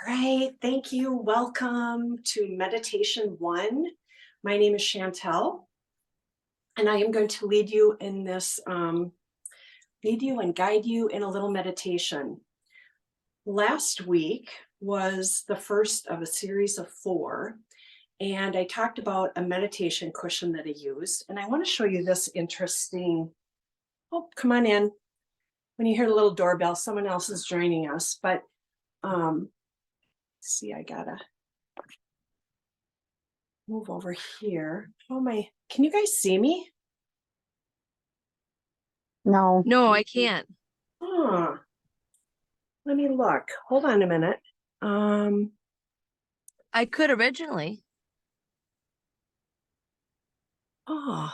right, thank you. Welcome to Meditation 1. My name is Chantal, and I am going to lead you in this, lead you and guide you in a little meditation. Last week was the first of a series of 4, and I talked about a meditation cushion that I used, and I want to show you this interesting. Oh, come on in. When you hear the little doorbell, someone else is joining us, but see, I gotta move over here. Oh my, can you guys see me? No. No, I can't. Huh. Let me look. Hold on a minute. Um, I could originally. oh,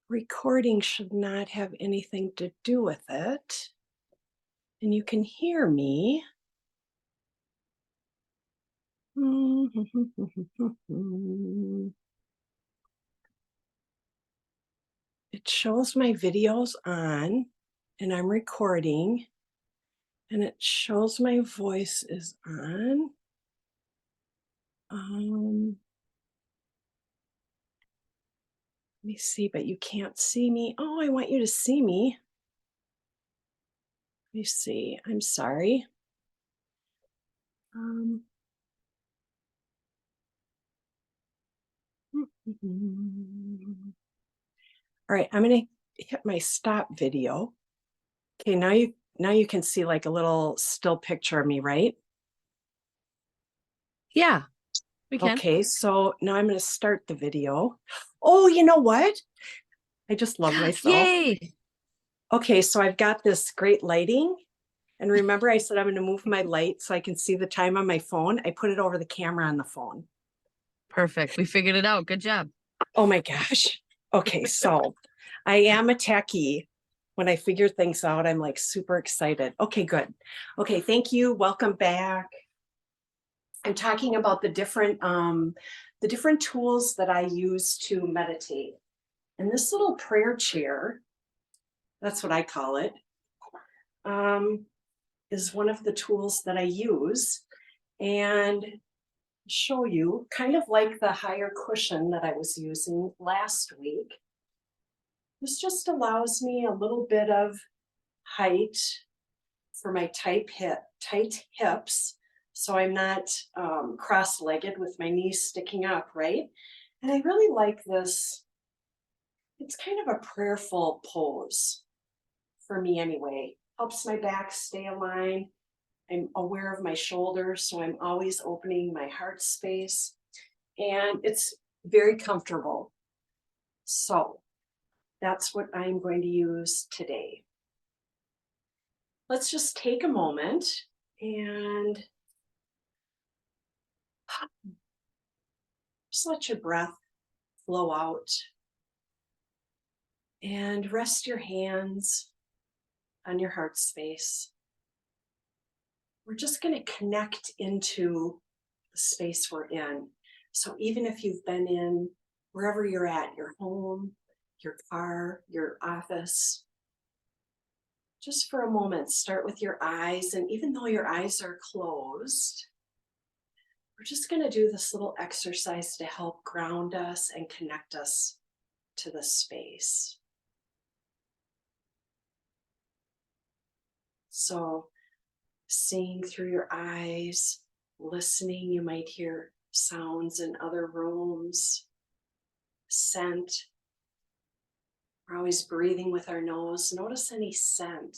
recording should not have anything to do with it. And you can hear me. It shows my videos on, and I'm recording, and it shows my voice is on. Let me see, but you can't see me. Oh, I want you to see me. Let me see. I'm sorry. All right, I'm going to hit my stop video. Okay, now you can see like a little still picture of me, right? Yeah, we can. Okay, so now I'm going to start the video. Oh, you know what? I just love myself. Yay! Okay, so I've got this great lighting. And remember I said I'm going to move my light so I can see the time on my phone. I put it over the camera on the phone. Perfect. We figured it out. Good job. Oh my gosh. Okay, so I am a techie. When I figure things out, I'm like super excited. Okay, good. Okay, thank you. Welcome back. I'm talking about the different tools that I use to meditate. And this little prayer chair, that's what I call it, is one of the tools that I use. And show you, kind of like the higher cushion that I was using last week. This just allows me a little bit of height for my tight hips, so I'm not cross-legged with my knees sticking up, right? And I really like this. It's kind of a prayerful pose for me anyway. Helps my back stay aligned. I'm aware of my shoulders, so I'm always opening my heart space. And it's very comfortable. So that's what I'm going to use today. Let's just take a moment and just let your breath flow out and rest your hands on your heart space. We're just going to connect into the space we're in. So even if you've been in wherever you're at, your home, your car, your office, just for a moment, start with your eyes. And even though your eyes are closed, we're just going to do this little exercise to help ground us and connect us to the space. So, seeing through your eyes, listening, you might hear sounds in other rooms, scent. We're always breathing with our nose. Notice any scent.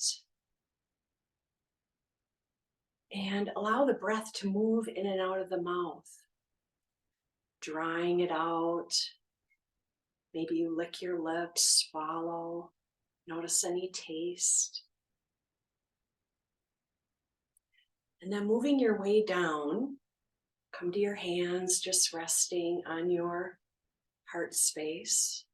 And allow the breath to move in and out of the mouth, drying it out. Maybe you lick your lips, swallow. Notice any taste. And then moving your way down, come to your hands, just resting on your heart space.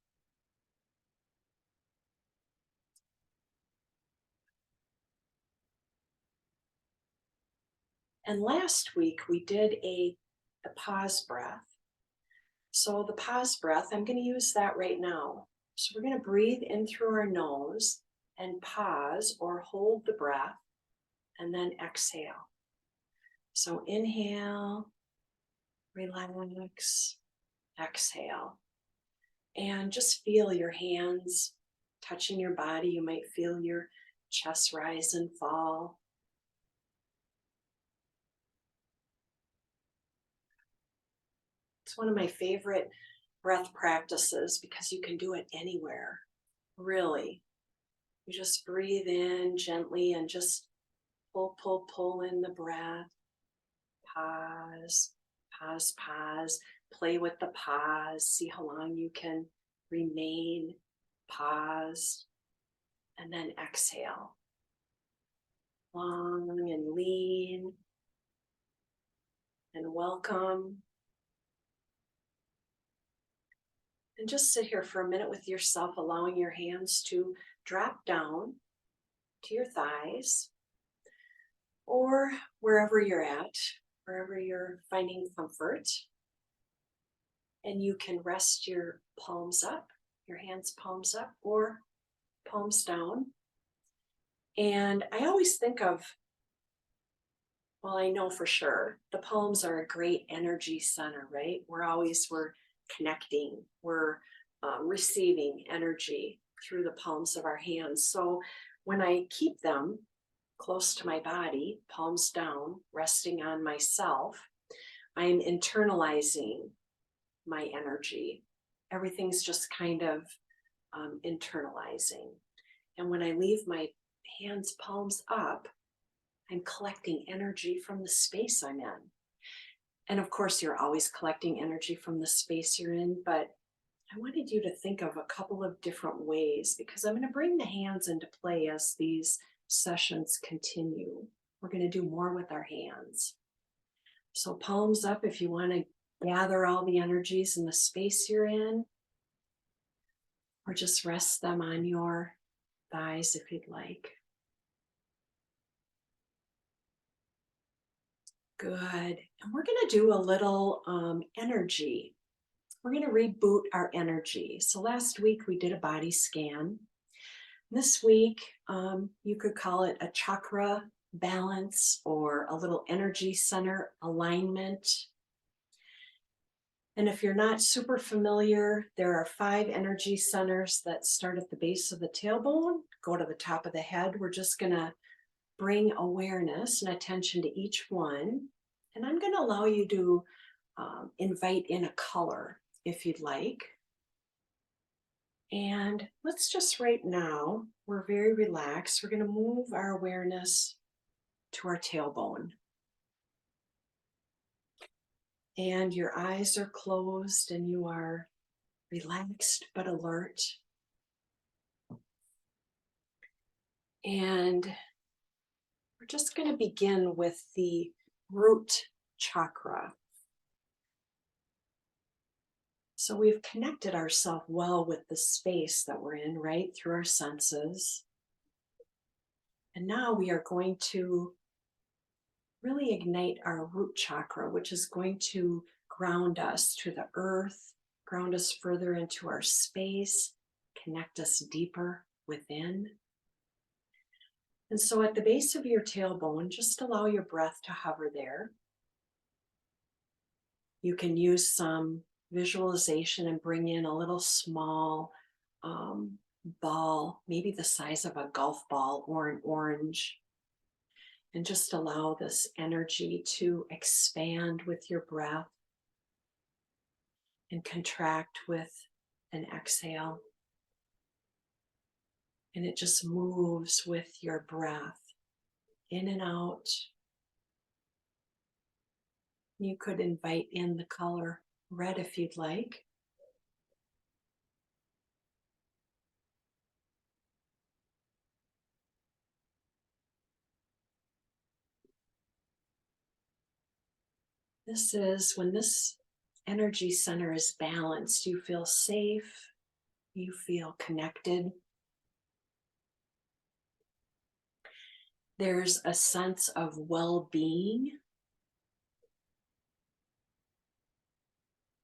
And last week we did a pause breath. So the pause breath, I'm going to use that right now. So we're going to breathe in through our nose and pause or hold the breath and then exhale. So inhale, relax, exhale. And just feel your hands touching your body. You might feel your chest rise and fall. It's one of my favorite breath practices because you can do it anywhere, really. You just breathe in gently and just pull in the breath. Pause, pause, pause. Play with the pause. See how long you can remain paused. And then exhale. Long and lean. And welcome. And just sit here for a minute with yourself, allowing your hands to drop down to your thighs or wherever you're at, wherever you're finding comfort. And you can rest your palms up, your hands palms up or palms down. And I always think of, well, I know for sure, the palms are a great energy center, right? We're connecting, we're receiving energy through the palms of our hands. So when I keep them close to my body, palms down, resting on myself, I'm internalizing my energy. Everything's just kind of internalizing. And when I leave my hands palms up, I'm collecting energy from the space I'm in. And of course, you're always collecting energy from the space you're in, but I wanted you to think of a couple of different ways because I'm going to bring the hands into play as these sessions continue. We're going to do more with our hands. So palms up if you want to gather all the energies in the space you're in, or just rest them on your thighs if you'd like. Good. And we're going to do a little energy. We're going to reboot our energy. So last week we did a body scan. This week, you could call it a chakra balance or a little energy center alignment. And if you're not super familiar, there are 5 energy centers that start at the base of the tailbone, go to the top of the head. We're just going to bring awareness and attention to each one. And I'm going to allow you to invite in a color if you'd like. And let's just right now, we're very relaxed. We're going to move our awareness to our tailbone. And your eyes are closed and you are relaxed but alert. And we're just going to begin with the root chakra. So we've connected ourselves well with the space that we're in, right, through our senses. And now we are going to really ignite our root chakra, which is going to ground us to the earth, ground us further into our space, connect us deeper within. And so at the base of your tailbone, just allow your breath to hover there. You can use some visualization and bring in a little small ball, maybe the size of a golf ball or an orange. And just allow this energy to expand with your breath and contract with an exhale. And it just moves with your breath in and out. You could invite in the color red if you'd like. This is when this energy center is balanced, you feel safe, you feel connected. There's a sense of well-being.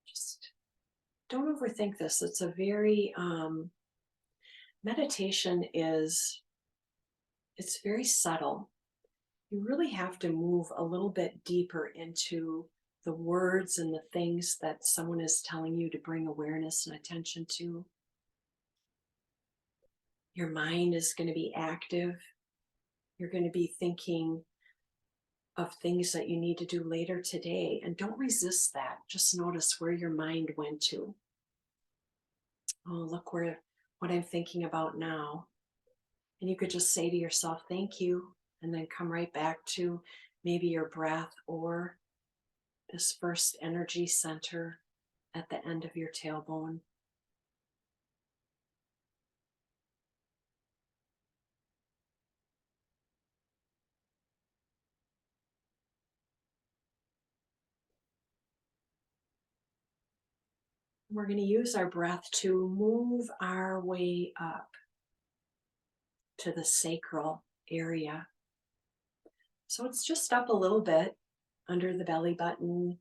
Just don't overthink this. It's a very, meditation it's very subtle. you really have to move a little bit deeper into the words and the things that someone is telling you to bring awareness and attention to. Your mind is going to be active. You're going to be thinking of things that you need to do later today, and don't resist that. Just notice where your mind went to. Oh, look what I'm thinking about now. And you could just say to yourself, thank you, and then come right back to maybe your breath or this first energy center at the end of your tailbone. We're going to use our breath to move our way up to the sacral area. So it's just up a little bit under the belly button,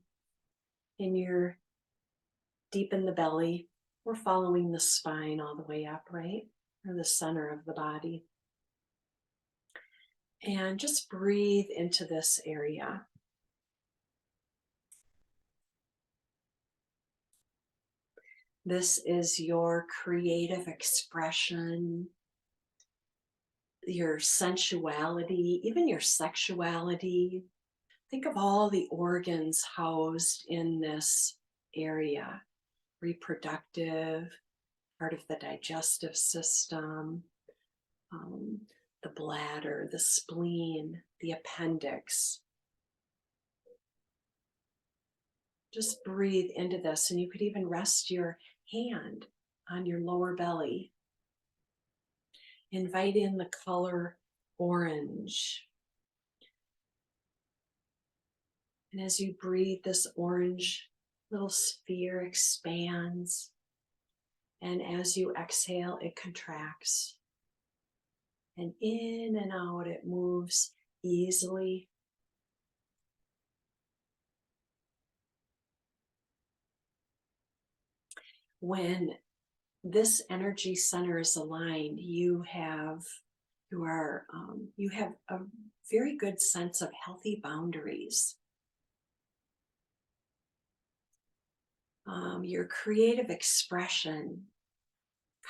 deep in the belly. We're following the spine all the way up, right? Or the center of the body. And just breathe into this area. This is your creative expression, your sensuality, even your sexuality. Think of all the organs housed in this area. Reproductive, part of the digestive system, the bladder, the spleen, the appendix. Just breathe into this, and you could even rest your hand on your lower belly. Invite in the color orange. And as you breathe, this orange little sphere expands. And as you exhale, it contracts. And in and out, it moves easily. When this energy center is aligned, you have a very good sense of healthy boundaries. Your creative expression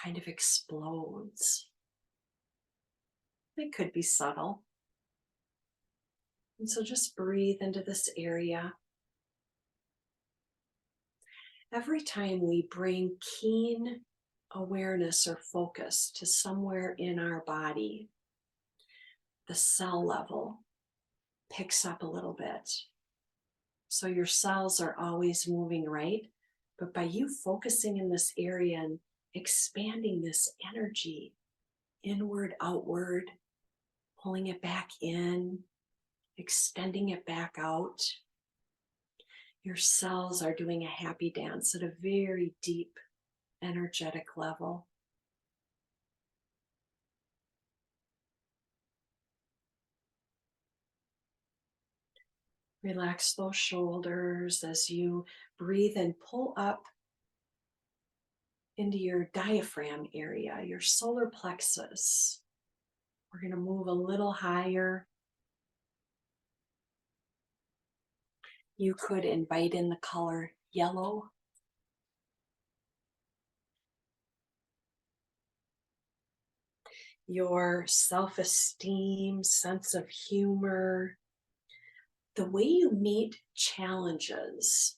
kind of explodes. It could be subtle. And so just breathe into this area. Every time we bring keen awareness or focus to somewhere in our body, the cell level picks up a little bit. So your cells are always moving, right? But by you focusing in this area and expanding this energy inward, outward, pulling it back in, extending it back out, your cells are doing a happy dance at a very deep energetic level. Relax those shoulders as you breathe and pull up into your diaphragm area, your solar plexus. We're going to move a little higher. You could invite in the color yellow. Your self-esteem, sense of humor, the way you meet challenges.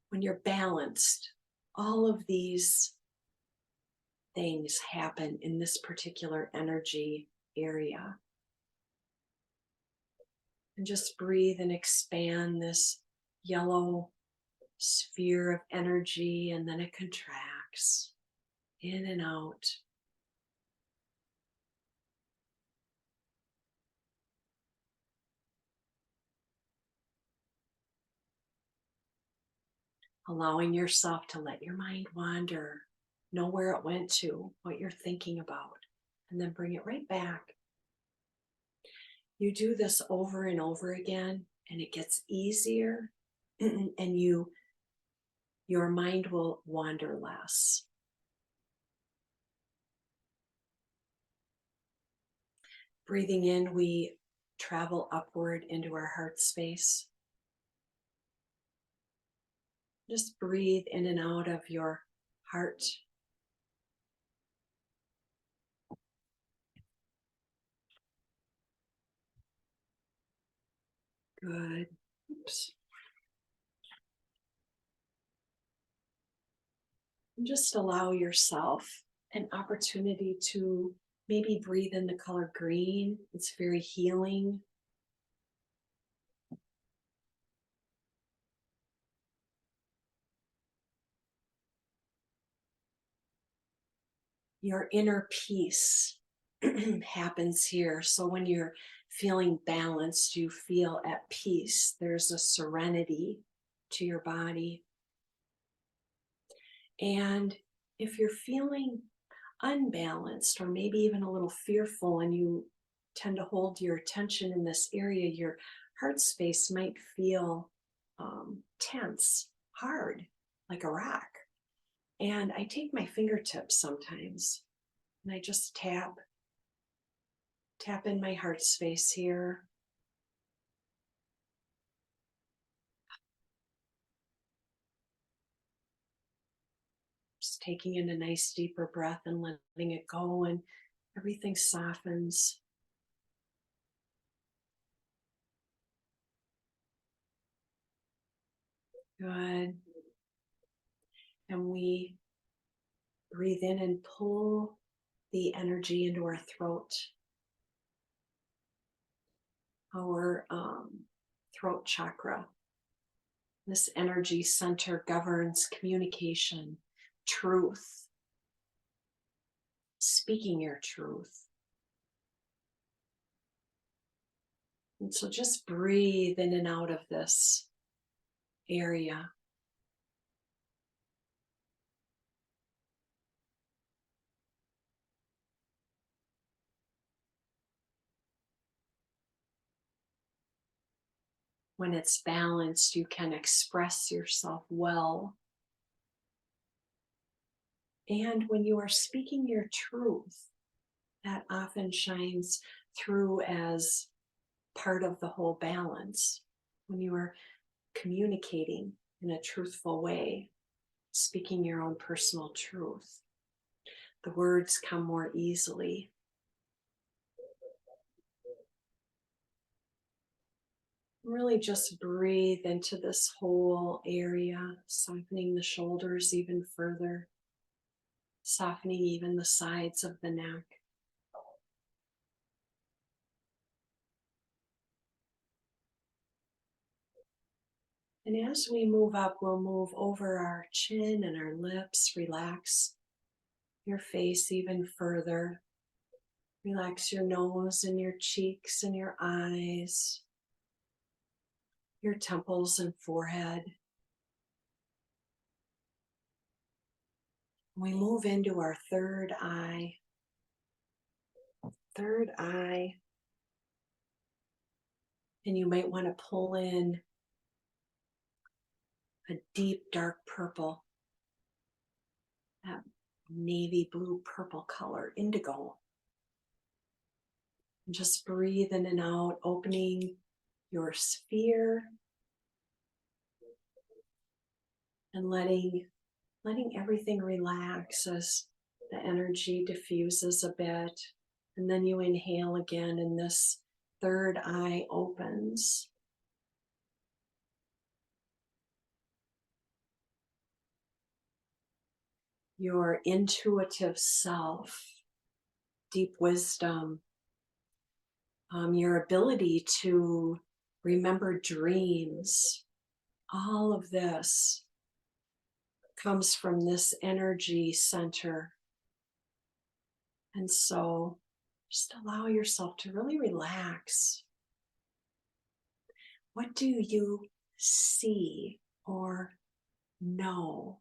When you're balanced, all of these things happen in this particular energy area. And just breathe and expand this yellow sphere of energy, and then it contracts in and out. Allowing yourself to let your mind wander, know where it went to, what you're thinking about, and then bring it right back. You do this over and over again, and it gets easier, and your mind will wander less. Breathing in, we travel upward into our heart space. Just breathe in and out of your heart. Good. Oops. And just allow yourself an opportunity to maybe breathe in the color green. It's very healing. Your inner peace happens here. So when you're feeling balanced, you feel at peace. There's a serenity to your body. And if you're feeling unbalanced or maybe even a little fearful and you tend to hold your attention in this area, your heart space might feel tense, hard, like a rock. And I take my fingertips sometimes and I just tap in my heart space here. Just taking in a nice deeper breath and letting it go, and everything softens. Good. And we breathe in and pull the energy into our throat. Our throat chakra. This energy center governs communication, truth, speaking your truth. And so just breathe in and out of this area. When it's balanced, you can express yourself well. And when you are speaking your truth, that often shines through as part of the whole balance. When you are communicating in a truthful way, speaking your own personal truth, the words come more easily. Really just breathe into this whole area, softening the shoulders even further, softening even the sides of the neck. And as we move up, we'll move over our chin and our lips. Relax your face even further. Relax your nose and your cheeks and your eyes, your temples and forehead. We move into our third eye. Third eye. And you might want to pull in a deep dark purple, that navy blue purple color, indigo. And just breathe in and out, opening your sphere and letting everything relax as the energy diffuses a bit. And then you inhale again and this third eye opens. Your intuitive self, deep wisdom, your ability to remember dreams, all of this comes from this energy center. And so just allow yourself to really relax. What do you see or know?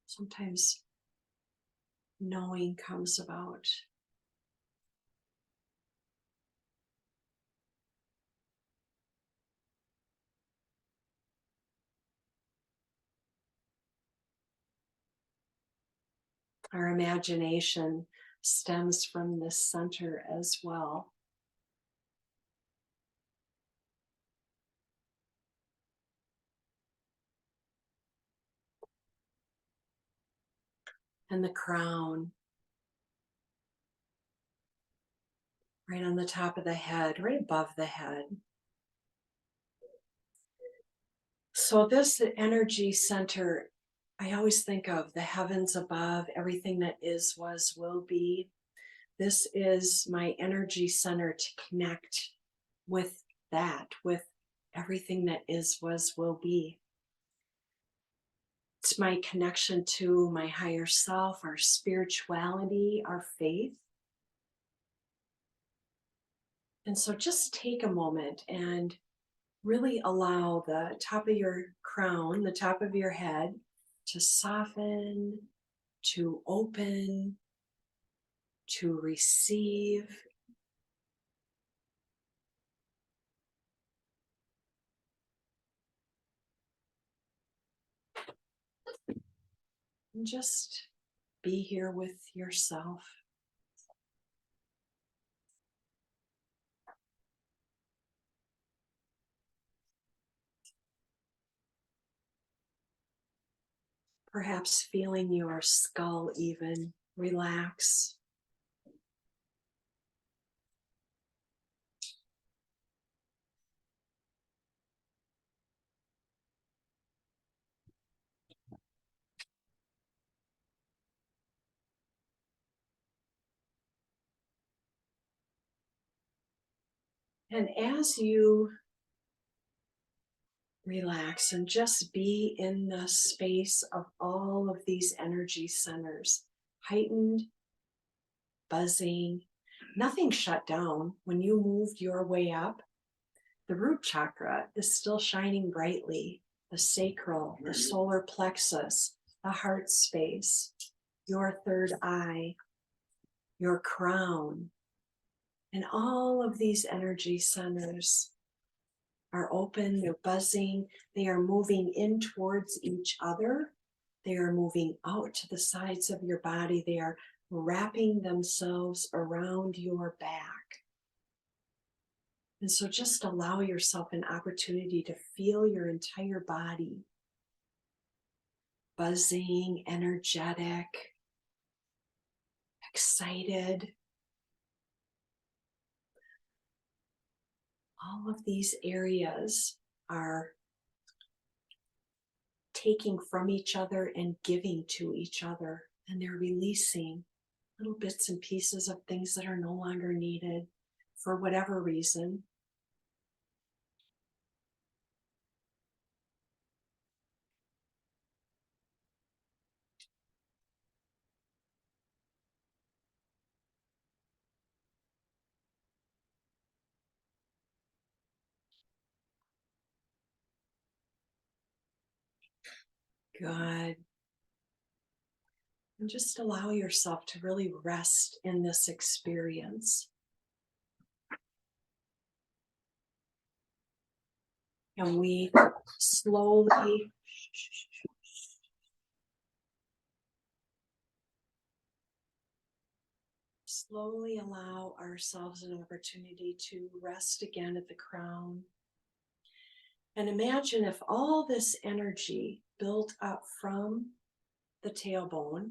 Sometimes knowing comes about. Our imagination stems from this center as well. And the crown, right on the top of the head, right above the head. So this energy center, I always think of the heavens above, everything that is, was, will be. This is my energy center to connect with that, with everything that is, was, will be. It's my connection to my higher self, our spirituality, our faith. And so just take a moment and really allow the top of your crown, the top of your head, to soften, to open, to receive. And just be here with yourself. Perhaps feeling your skull even relax. And as you relax and just be in the space of all of these energy centers, heightened, buzzing, nothing shut down. When you moved your way up, the root chakra is still shining brightly. The sacral, the solar plexus, the heart space, your third eye, your crown, and all of these energy centers are open, they're buzzing, they are moving in towards each other. They are moving out to the sides of your body. They are wrapping themselves around your back. And so just allow yourself an opportunity to feel your entire body buzzing, energetic, excited. All of these areas are taking from each other and giving to each other, and they're releasing little bits and pieces of things that are no longer needed for whatever reason. Good. And just allow yourself to really rest in this experience. And we slowly allow ourselves an opportunity to rest again at the crown. And imagine if all this energy built up from the tailbone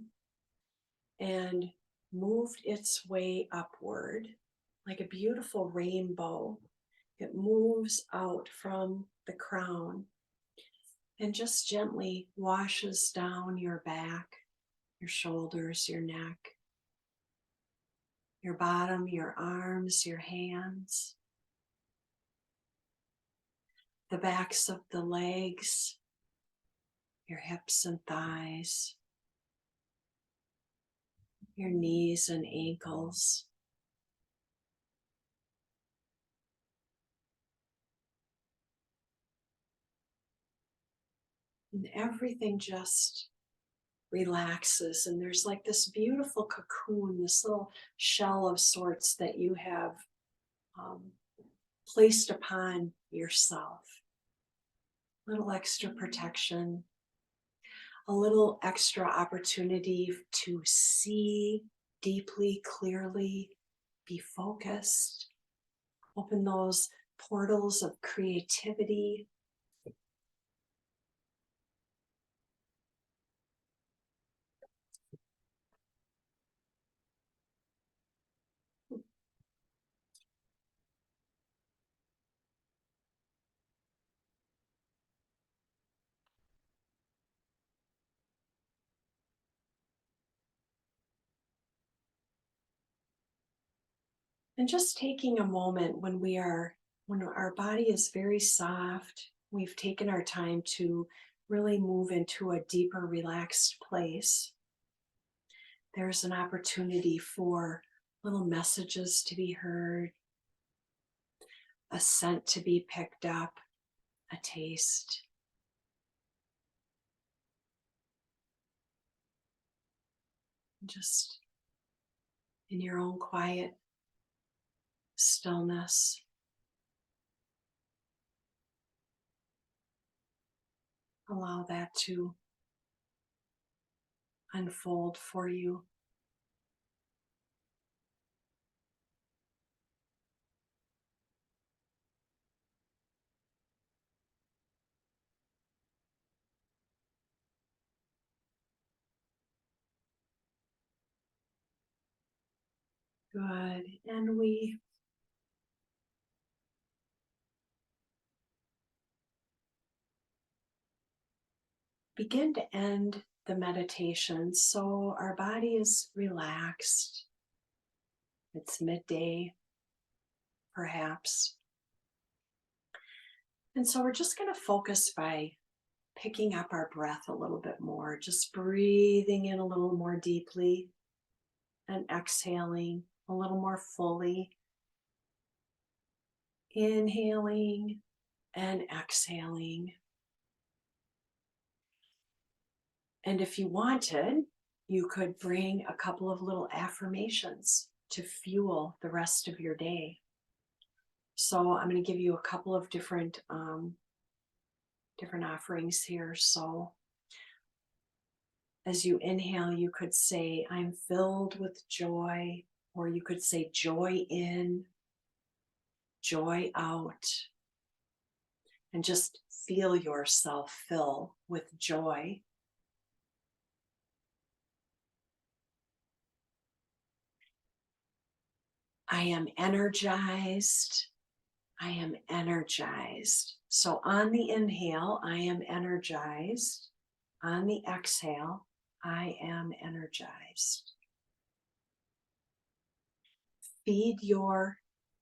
and moved its way upward like a beautiful rainbow. It moves out from the crown and just gently washes down your back, your shoulders, your neck, your bottom, your arms, your hands, the backs of the legs, your hips and thighs, your knees and ankles. And everything just relaxes. And there's like this beautiful cocoon, this little shell of sorts that you have placed upon yourself. A little extra protection, a little extra opportunity to see deeply, clearly, be focused. Open those portals of creativity. And just taking a moment when our body is very soft, we've taken our time to really move into a deeper, relaxed place. There's an opportunity for little messages to be heard, a scent to be picked up, a taste. Just in your own quiet stillness, allow that to unfold for you. Good. And we begin to end the meditation. So our body is relaxed. It's midday, perhaps. And so we're just going to focus by picking up our breath a little bit more, just breathing in a little more deeply and exhaling a little more fully. Inhaling and exhaling. And if you wanted, you could bring a couple of little affirmations to fuel the rest of your day. So I'm going to give you a couple of different offerings here. So as you inhale, you could say, I'm filled with joy, or you could say joy in, joy out, and just feel yourself fill with joy. I am energized. I am energized. So on the inhale, I am energized. On the exhale, I am energized. Feed your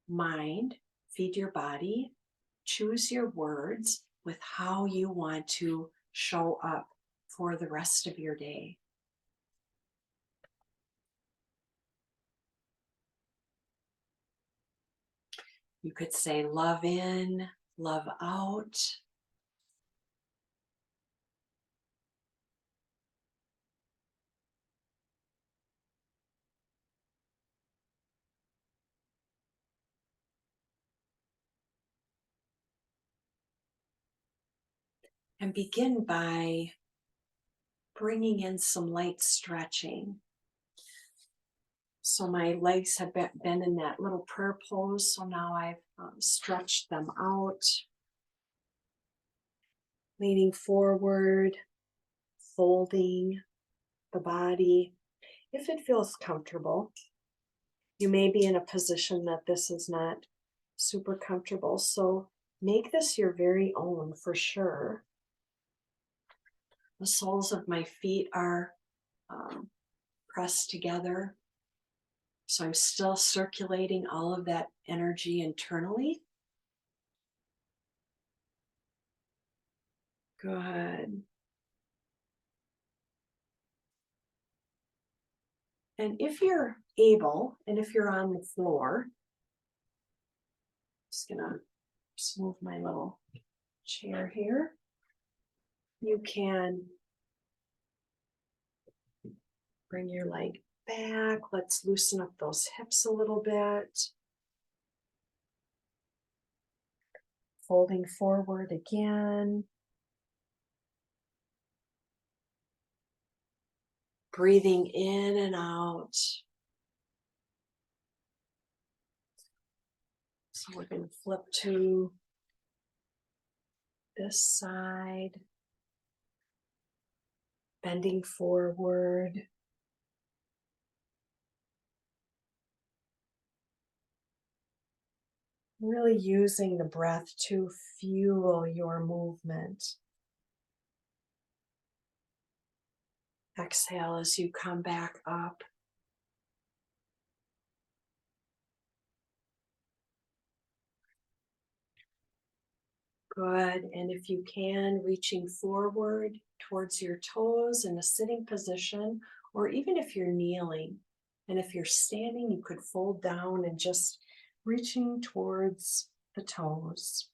mind, feed your body, choose your words with how you want to show up for the rest of your day. You could say love in, love out. And begin by bringing in some light stretching. So my legs have been in that little prayer pose, so now I've stretched them out. Leaning forward, folding the body. If it feels comfortable, you may be in a position that this is not super comfortable, so make this your very own for sure. The soles of my feet are pressed together. So I'm still circulating all of that energy internally. Good. And if you're able, and if you're on the floor, just gonna move my little chair here. You can bring your leg back. Let's loosen up those hips a little bit. Folding forward again. Breathing in and out. So we're going to flip to this side, bending forward. Really using the breath to fuel your movement. Exhale as you come back up. Good. And if you can, reaching forward towards your toes in a sitting position, or even if you're kneeling. And if you're standing, you could fold down and just reaching towards the toes.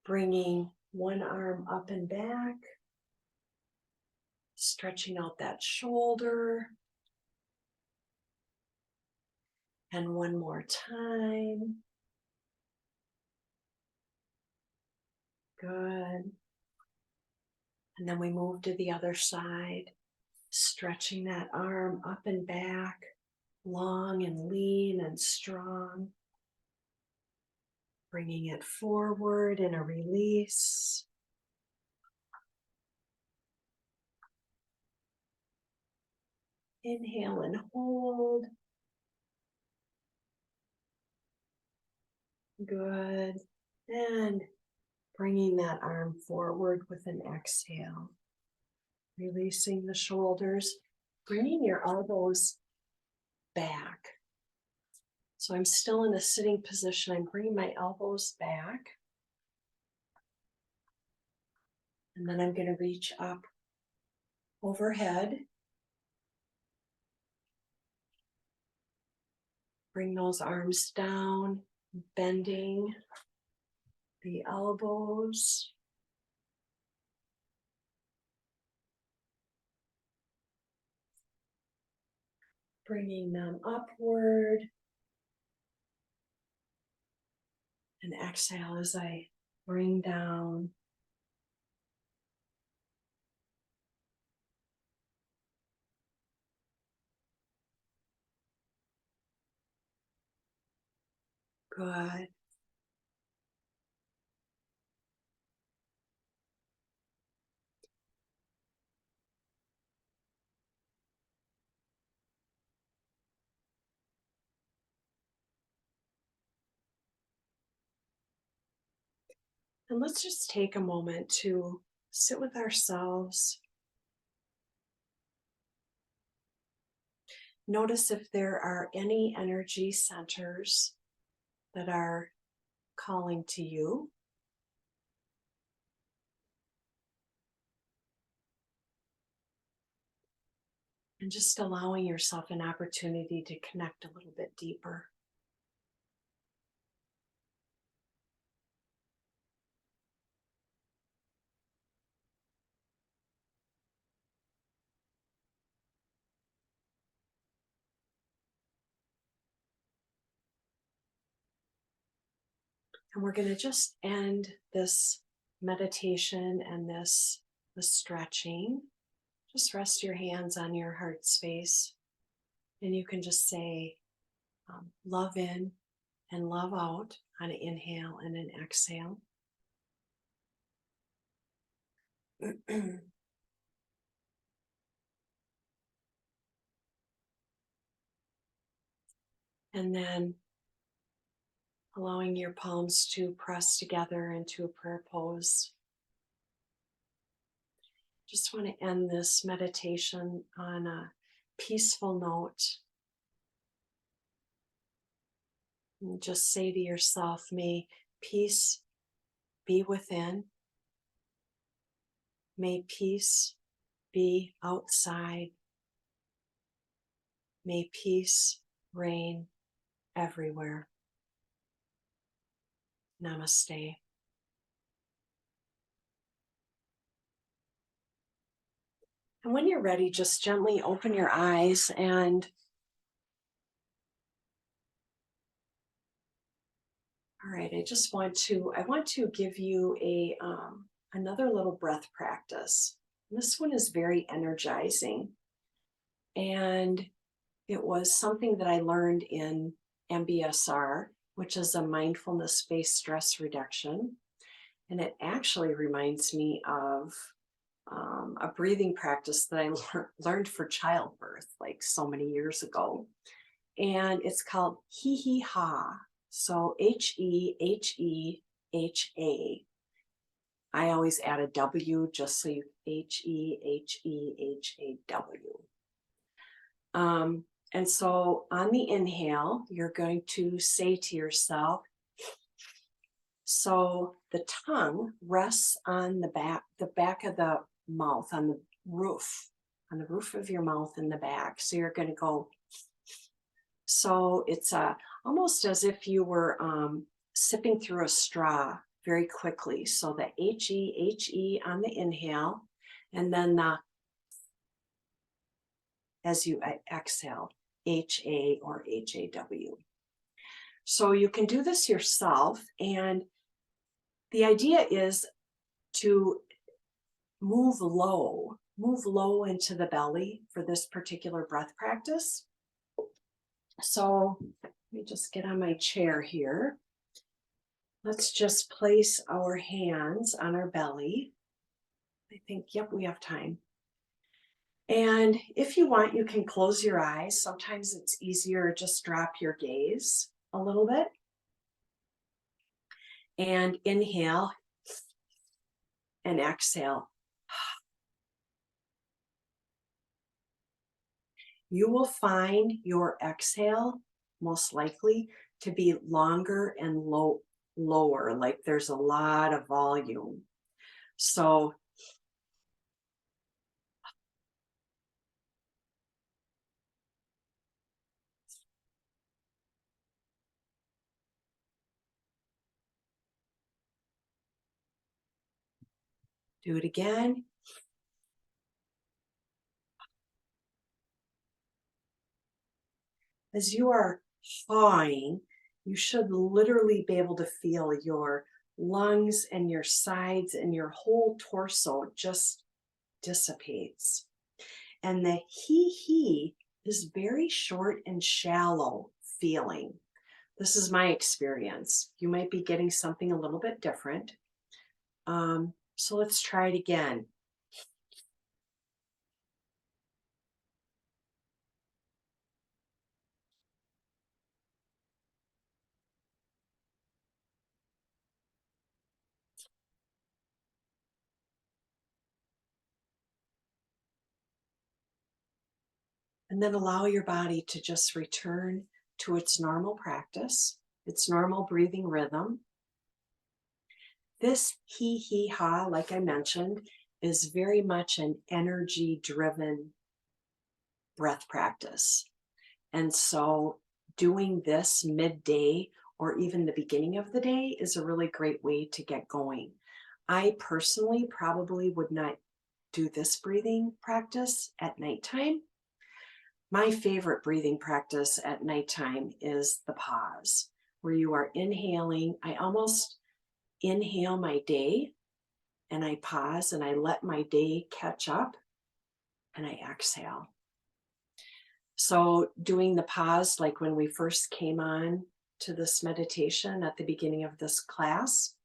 Bringing one arm up and back, stretching out that shoulder. And one more time. Good. And then we move to the other side, stretching that arm up and back, long and lean and strong. Bringing it forward in a release. Inhale and hold. Good. And bringing that arm forward with an exhale. Releasing the shoulders, bringing your elbows back. So I'm still in a sitting position. I'm bringing my elbows back. And then I'm going to reach up overhead. Bring those arms down, bending the elbows. Bringing them upward. And exhale as I bring down. Good. And let's just take a moment to sit with ourselves. Notice if there are any energy centers that are calling to you. And just allowing yourself an opportunity to connect a little bit deeper. And we're going to just end this meditation and this stretching. Just rest your hands on your heart space. And you can just say, love in and love out on an inhale and an exhale. And then allowing your palms to press together into a prayer pose. Just want to end this meditation on a peaceful note. And just say to yourself, may peace be within. May peace be outside. May peace reign everywhere. Namaste. And when you're ready, just gently open your eyes and all right, I want to give you another little breath practice. This one is very energizing. And it was something that I learned in MBSR, which is a mindfulness-based stress reduction. And it actually reminds me of a breathing practice that I learned for childbirth like so many years ago. And it's called He He Ha. So Heheha. I always add a W just so you Hehehaw. And so on the inhale, you're going to say to yourself, so the tongue rests on the back of the mouth, on the roof of your mouth in the back. So you're going to go. So it's almost as if you were sipping through a straw very quickly. So the He on the inhale, and then as you exhale, Ha or Haw. So you can do this yourself, and the idea is to move low into the belly for this particular breath practice. So let me just get on my chair here. Let's just place our hands on our belly. I think, yep, we have time. And if you want, you can close your eyes. Sometimes it's easier, just drop your gaze a little bit. And inhale and exhale. You will find your exhale most likely to be longer and lower, like there's a lot of volume. So do it again. As you are thawing, you should literally be able to feel your lungs and your sides and your whole torso just dissipates. And the he is very short and shallow feeling. This is my experience. You might be getting something a little bit different. So let's try it again. And then allow your body to just return to its normal practice, its normal breathing rhythm. This he ha, like I mentioned, is very much an energy-driven breath practice. And so doing this midday or even the beginning of the day is a really great way to get going. I personally probably would not do this breathing practice at nighttime. My favorite breathing practice at nighttime is the pause, where you are inhaling. I almost inhale my day and I pause and I let my day catch up and I exhale. So doing the pause, like when we first came on to this meditation at the beginning of this class,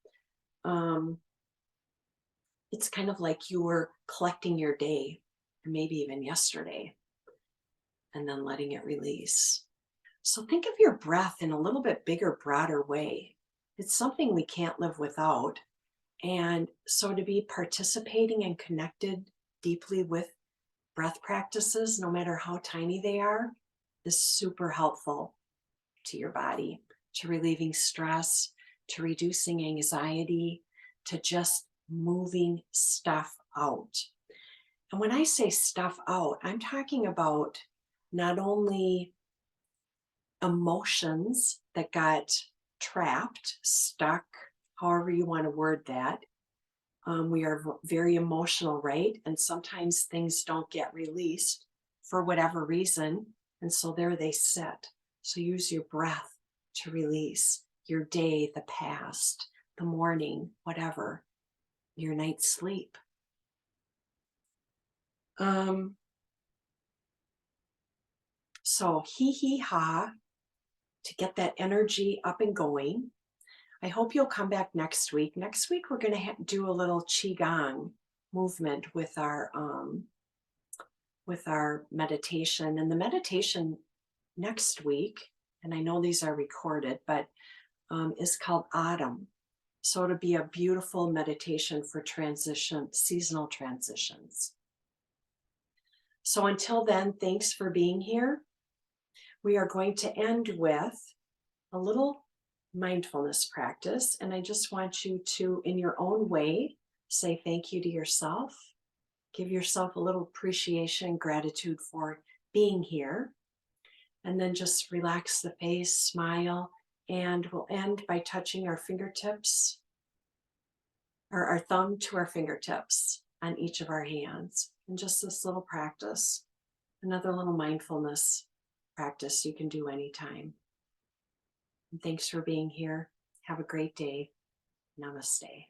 it's kind of like you were collecting your day, or maybe even yesterday, and then letting it release. So think of your breath in a little bit bigger, broader way. It's something we can't live without. And so to be participating and connected deeply with breath practices, no matter how tiny they are, is super helpful to your body, to relieving stress, to reducing anxiety, to just moving stuff out. And when I say stuff out, I'm talking about not only emotions that got trapped, stuck, however you want to word that. We are very emotional, right? And sometimes things don't get released for whatever reason. And so there they sit. So use your breath to release your day, the past, the morning, whatever, your night's sleep. So he ha, to get that energy up and going. I hope you'll come back next week. Next week, we're going to do a little Qigong movement with our meditation. And the meditation next week, and I know these are recorded, but is called Autumn. So it'll be a beautiful meditation for seasonal transitions. So until then, thanks for being here. We are going to end with a little mindfulness practice. And I just want you to, in your own way, say thank you to yourself. Give yourself a little appreciation, gratitude for being here. And then just relax the face, smile, and we'll end by touching our fingertips, or our thumb to our fingertips on each of our hands. And just this little practice, another little mindfulness practice you can do anytime. And thanks for being here. Have a great day. Namaste.